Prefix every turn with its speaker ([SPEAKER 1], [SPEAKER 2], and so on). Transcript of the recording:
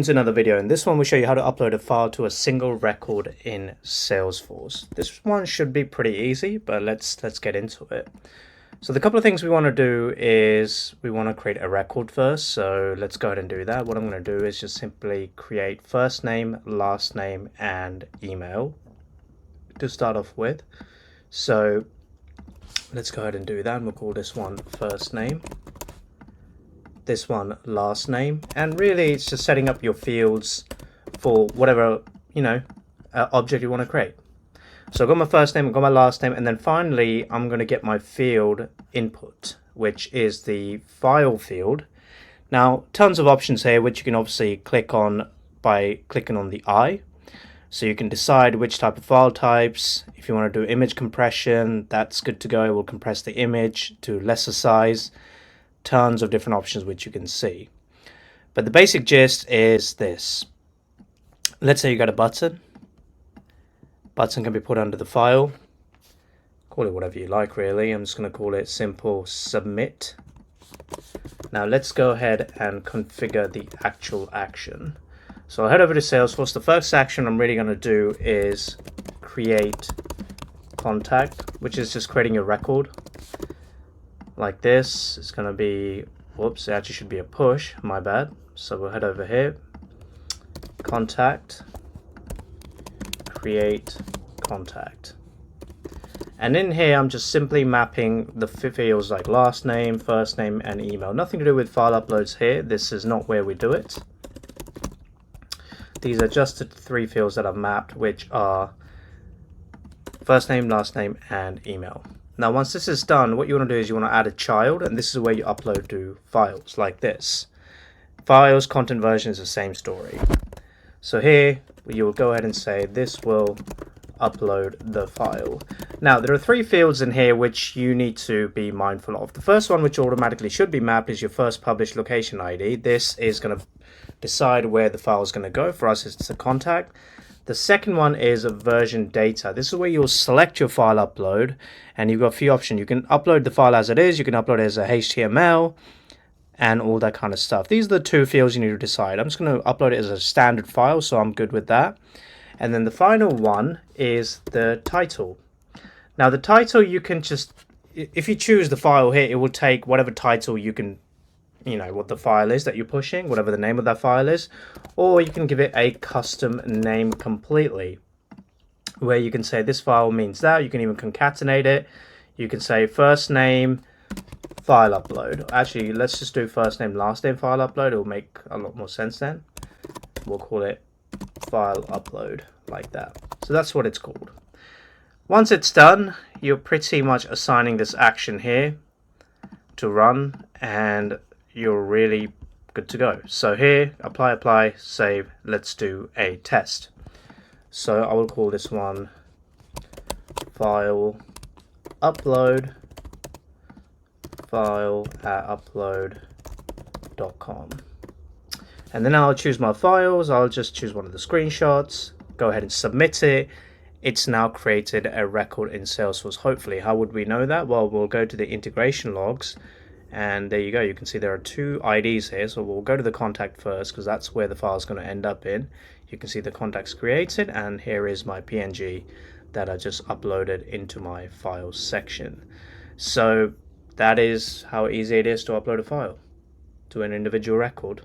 [SPEAKER 1] To another video. In this one, we'll show you how to upload a file to a single record in Salesforce. This one should be pretty easy, but let's get into it. So the couple of things we want to do is we want to create a record first. So let's go ahead and do that. What I'm going to do is just simply create first name, last name, and email to start off with. So let's go ahead and do that. And we'll call this one first name, this one last name, and really it's just setting up your fields for whatever object you want to create. So I've got my first name, I've got my last name, and then finally I'm going to get my field input, which is the file field. Now tons of options here which you can obviously click on by clicking on the I. So you can decide which type of file types. If you want to do image compression, that's good to go. It will compress the image to lesser size. Tons of different options which you can see, but the basic gist is this. Let's say you got a button can be put under the file, call it whatever you like really. I'm just going to call it simple submit. Now let's go ahead and configure the actual action. So I'll head over to Salesforce. The first action I'm really going to do is create contact, which is just creating a record like this. It's going to be, whoops, it actually should be a push, my bad. So we'll head over here, contact, create contact, and in here I'm just simply mapping the fields like last name, first name, and email. Nothing to do with file uploads here. This is not where we do it. These are just the three fields that I've mapped, which are first name, last name, and email. Now once this is done, what you want to do is you want to add a child, and this is where you upload to files like this. Files, content version is the same story. So here you will go ahead and say this will upload the file. Now there are three fields in here which you need to be mindful of. The first one, which automatically should be mapped, is your first published location ID. This is going to decide where the file is going to go. For us it's a contact. The second one is a version data. This is where you'll select your file upload, and you've got a few options. You can upload the file as it is, you can upload it as a HTML, and all that kind of stuff. These are the two fields you need to decide. I'm just going to upload it as a standard file, so I'm good with that. And then the final one is the title. Now the title, you can just, if you choose the file here, it will take whatever title you can, what the file is that you're pushing, whatever the name of that file is, or you can give it a custom name completely, where you can say this file means that. You can even concatenate it. You can say first name file upload. Actually, let's just do first name last name file upload. It will make a lot more sense then. We'll call it file upload like that. So that's what it's called. Once it's done, you're pretty much assigning this action here to run, and you're really good to go. So here, apply, save. Let's do a test. So I will call this one file upload, file at upload.com. And then I'll choose my files. I'll just choose one of the screenshots, go ahead and submit it. It's now created a record in Salesforce, hopefully. How would we know that? Well, we'll go to the integration logs, and there you go. You can see there are two IDs here. So we'll go to the contact first, because that's where the file is going to end up in. You can see the contacts created, and here is my PNG that I just uploaded into my files section. So that is how easy it is to upload a file to an individual record.